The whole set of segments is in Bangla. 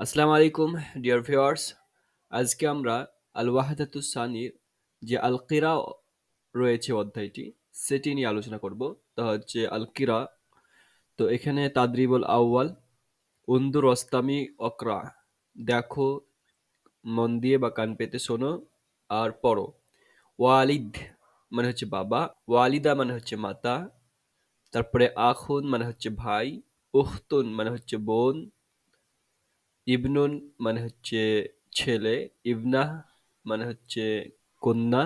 আসসালামু আলাইকুম ডিয়ার ভিউয়ার্স। আজকে আমরা আল ওয়াহাদাতুস সানির যে আল কিরা রয়েছে অধ্যায়টি সেটি নিয়ে আলোচনা করব। তা হচ্ছে আল কিরা। তো এখানে তাদরিবুল আউয়াল উনদুর অস্তামি অকরা, দেখো, মন দিয়ে বা কান পেতে শোনো আর পড়ো। ওয়ালিদ মানে হচ্ছে বাবা, ওয়ালিদা মানে হচ্ছে মাতা, তারপরে আখুন মানে হচ্ছে ভাই, উখতুন মানে হচ্ছে বোন, ইবনুন মানে হচ্ছে ছেলে, ইবনাহ মানে হচ্ছে কন্যা,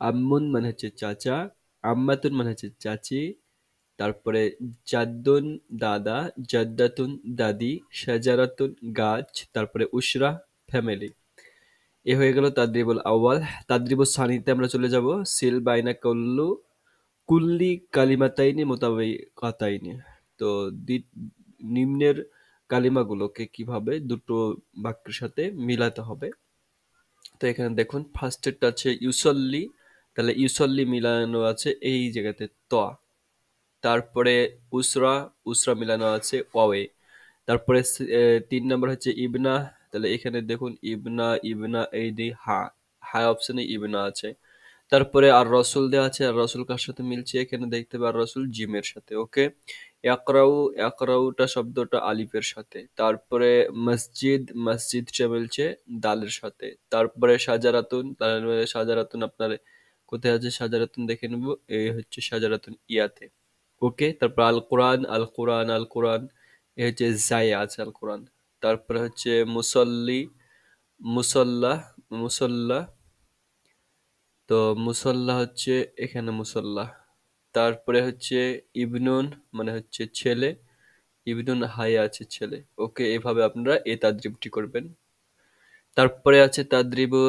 আম্মুন মানে হচ্ছে চাচা, আম্মাতুন মানে হচ্ছে চাচি, তারপরে জাদ্দুন দাদা, জাদ্দাতুন দাদি, শাজারাতুন গাছ, তারপরে উসরা ফ্যামিলি। এ হয়ে গেল তাদরিবুল আউয়াল। তাদরিবুল সানিতে আমরা চলে যাব। সিল বাইনা কুল্লি কালিমাতাইনি মোতাবেকাতাইনি। তো নিম্নের কালিমাগুলোকে কিভাবে দুটো বাক্যের সাথে মিলাতে হবে। তো এখানে দেখুন ফার্স্টেরটা আছে ইউসল্লি, তাহলে ইউসল্লি মিলানো আছে এই জায়গাতে ত। তারপরে উসরা, উসরা মিলানো আছে ওয়ে। তারপরে ৩ নম্বর হচ্ছে ইবনা, তাহলে এখানে দেখুন ইবনা ইবনা এই দিয়ে হা অপশনে ইবনা আছে। তারপরে আর রসুল দেওয়া আছে, আর রসুল কার সাথে মিলছে এখানে দেখতে পার, রসুল জিমের সাথে। ওকে, একরাউ, একরাউটা শব্দটা আলিফের সাথে। তারপরে মসজিদ, মসজিদটা মিলছে দালের সাথে। তারপরে সাজারাতুন, তাহলে সাজারাতুন আপনার কোথায় আছে, সাজারাতুন দেখে নেব, এই হচ্ছে সাজারাতুন ইয়াতে। ওকে, তারপর আল কোরআন, আল কোরআন, আল কোরআন, এ হচ্ছে জায়া আছে আল কোরআন। তারপরে হচ্ছে মুসল্লি, মুসল্লা, মুসল্লা, তো মুসল্লা হচ্ছে এখানে মুসল্লা। তারপরে হচ্ছে ইবনুন মানে হচ্ছে ছেলে, ইবনুন হায়া আছে ছেলে। ওকে, এভাবে আপনারা এই তাদরিবটি করবেন। তারপরে আছে তাদরিবু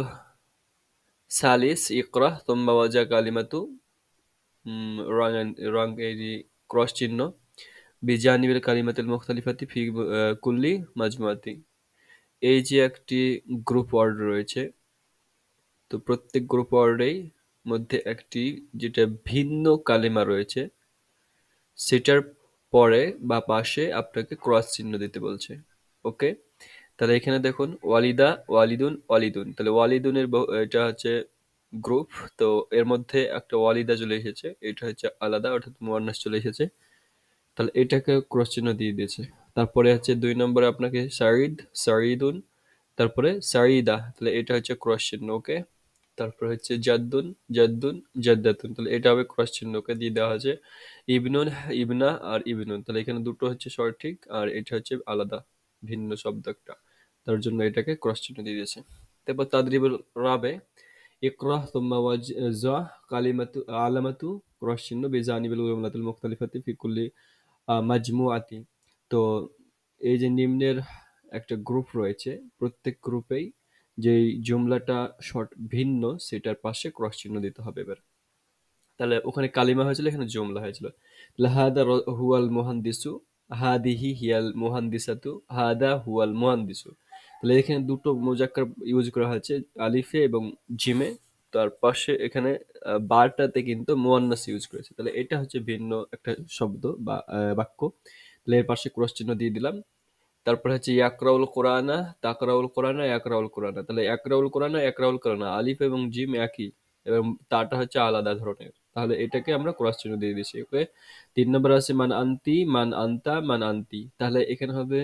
সালিস, ইকরা তুম্মা ওয়াজা কালিমাতু, রং, রং এই ক্রস চিহ্ন, বিজানিবিল কালিমাতুল মুখতালিফাতি ফি কুল্লি মাজমুআতি। এই যে একটি গ্রুপ ওয়ার্ড রয়েছে, তো প্রত্যেক গ্রুপ ওয়ার্ডেই মধ্যে একটি যেটা ভিন্ন কালিমা রয়েছে সেটার পরে বা পাশে আপনাকে ক্রস চিহ্ন দিতে বলছে। ওকে, তাহলে এখানে দেখুন ওয়ালিদা, ওয়ালিদুন, ওয়ালিদুন, তাহলে ওয়ালিদুনের এটা হচ্ছে গ্রুপ। তো এর মধ্যে একটা ওয়ালিদা চলে এসেছে, এটা হচ্ছে আলাদা অর্থাৎ মুয়ান্নাস চলে এসেছে, তাহলে এটাকে ক্রস চিহ্ন দিয়ে দিয়েছে। তারপরে হচ্ছে ২ নম্বরে আপনাকে সাঈদ, সাঈদুন, তারপরে সাঈদা, তাহলে এটা হচ্ছে ক্রস চিহ্ন। ওকে, তারপর হচ্ছে জাদ্দুন, জাদ্দুন, জাদ্দাতুন, তাহলে এটা হবে ক্রস চিহ্ন। ওকে, দিয়ে দেওয়া হয়েছে ইবনুন, ইবনা আর ইবনুন, তাহলে এখানে দুটো হচ্ছে সঠিক আর এটা হচ্ছে আলাদা ভিন্ন শব্দ একটা, তার জন্য এটাকে ক্রস চিহ্ন দিয়ে দিয়েছে। তারপর তাদরিবুল রাবে, ইকরা তুম্মা ওয়াজা কালিমাতু আলামাতু ক্রস চিহ্ন বিজানিবিল জুমলাতুল মুখতালিফাতি ফি কুল্লি মাজমুআতি। তো এই যে নিম্নের একটা গ্রুপ রয়েছে, প্রত্যেক গ্রুপেই যেই জুমলাটা ভিন্ন সেটার পাশে ক্রস চিহ্ন দিতে হবে এবার। তাহলে ওখানে কালিমা হয়েছিল, এখানে জুমলা হয়েছিল। তাহলে হাদা হুয়াল মুহান্দিসু, হাদিহি হিয়াল মুহান্দিসাতু, হাদা হুয়াল মুহান্দিসু। তাহলে এখানে দুটো মুজাক্কার ইউজ করা হয়েছে আলিফে এবং জিমে, তার পাশে এখানে বারটাতে কিন্তু মুয়ান্নাস ইউজ করেছে। তাহলে এটা হচ্ছে ভিন্ন একটা শব্দ বা বাক্য। তাহলে এর পাশে ক্রস চিহ্ন দিয়ে দিলাম। তারপরে হচ্ছে ইয়াকরাউল কোরআনা, তাকরাউল কোরআনা, ইয়াকরাউল কোরআনা, তাহলে ইয়াকরাউল কোরআনা, ইয়াকরাউল কোরআনা, আলিফ এবং জিম একই এবং তাটা হচ্ছে আলাদা ধরনের, তাহলে এটাকে আমরা ক্রস চিহ্ন দিয়ে দিয়েছি। ওকে, ৩ নম্বর আছে মান আন্তি, মান আন্তা, মান আন্তি, তাহলে এখানে হবে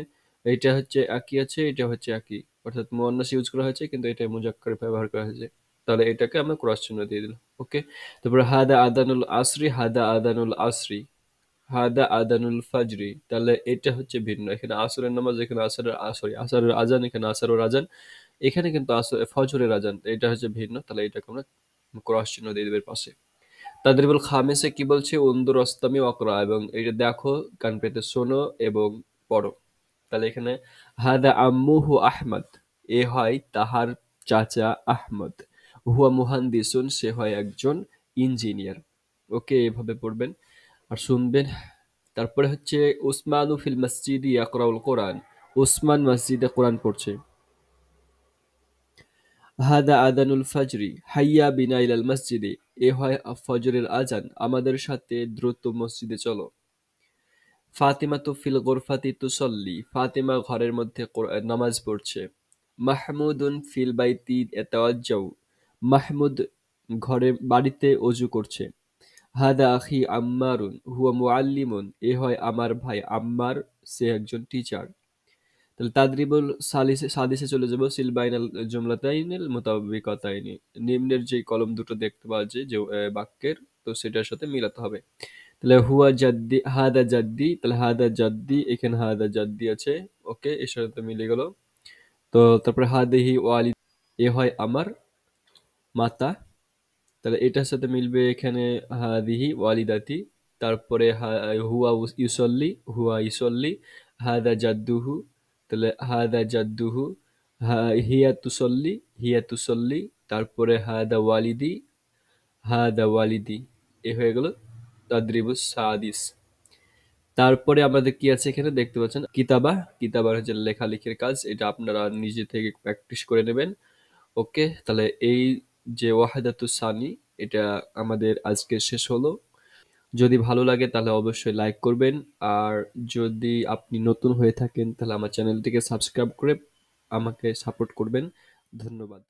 এটা হচ্ছে একই আছে, এটা হচ্ছে একই, অর্থাৎ মুয়ান্নাস ইউজ করা হয়েছে কিন্তু এটা মুজাক্কার ব্যবহার করা হয়েছে, তাহলে এটাকে আমরা ক্রস চিহ্ন দিয়ে দিলাম। ওকে, তারপরে হাদা আদানুল আসরি, হাদা আদানুল আসরি, হাদা আদানুল ফাজরি, তাহলে এটা হচ্ছে ভিন্ন। এখানে আসরের নামাজ, এখানে আসরের সরি আসরের আজান, এখানে আসরের আজান, এখানে কিন্তু ফজরের আজান, এটা হচ্ছে ভিন্ন, তাহলে এটাকে আমরা ক্রস চিহ্ন দিয়ে দেবে পাশে। তাদরিবুল খামিসে কি বলছে, উন্দুর অস্তামি অকরা, এবং এটা দেখো, কান পেতে শোনো এবং পড়ো। তাহলে এখানে হাদা আম্মুহু আহমদ, এ হয় তাহার চাচা আহমদ, হুয়া মুহান্দিসুন, সে হয় একজন ইঞ্জিনিয়ার। ওকে, এভাবে পড়বেন আর শুনবেন। তারপরে হচ্ছে উসমানু ফিল মসজিদি ইয়াকরাউল কোরআন, উসমান মসজিদে কোরআন পড়ছে। হাদা আদানুল ফাজরি, হাইয়া বিনা ইলাল মসজিদে, এ হয় ফজরের আজান, আমাদের সাথে দ্রুত মসজিদে চলো। ফাতিমাতু ফিল গুরফাতি তুসল্লি, ফাতিমা ঘরের মধ্যে নামাজ পড়ছে। মাহমুদুন ফিল বাইতি ইয়াতাওয়াজ্জাউ, মাহমুদ বাড়িতে অজু করছে। হাদা আখি আম্মারুন হুয়া মুআল্লিমুন, এ হয় আমার ভাই আম্মার, সে একজন টিচার। তাহলে তাদরিবুল সাদিসে চলে যাব, সিল বাইনাল জুমলাতাইনিল মুতাবিকাতাইনি, নিম্নের যে কলম দুটো দেখতে পাওয়া যায় যে বাক্যের, তো সেটার সাথে মিলাতে হবে। তাহলে হুয়া জাদ্দি হাদা জাদ্দি, তাহলে হাদা জাদ্দি, এখানে হাদা জাদ্দি আছে, ওকে, এর সাথে মিলে গেল। তো তারপরে হাদিহি ওয়ালি, এ হয় আমার মাতা, তাহলে এটার সাথে মিলবে এখানে হাদিহি ওয়ালিদাতি। তারপরে হুয়া ইউসল্লি, হুয়া ইউসল্লি। হাদা জাদ্দুহু, তাহলে হাদা জাদ্দুহু। হিয়া তুসল্লি, হিয়া তুসল্লি। তারপরে হাদা ওয়ালিদি, হাদা ওয়ালিদি। এ হয়ে গেল তাদরিবুস সাদিস। তারপরে আমাদের কি আছে এখানে দেখতে পাচ্ছেন, কিতাবা। কিতাবা হচ্ছে লেখালেখির কাজ, এটা আপনারা নিজে থেকে প্র্যাকটিস করে নেবেন। ওকে, তাহলে এই যে ওয়াহাদাতুস সানি, এটা আমাদের আজকে শেষ হলো। যদি ভালো লাগে তাহলে অবশ্যই লাইক করবেন। আর যদি আপনি নতুন হয়ে থাকেন তাহলে আমার চ্যানেলটিকে সাবস্ক্রাইব করে আমাকে সাপোর্ট করবেন। ধন্যবাদ।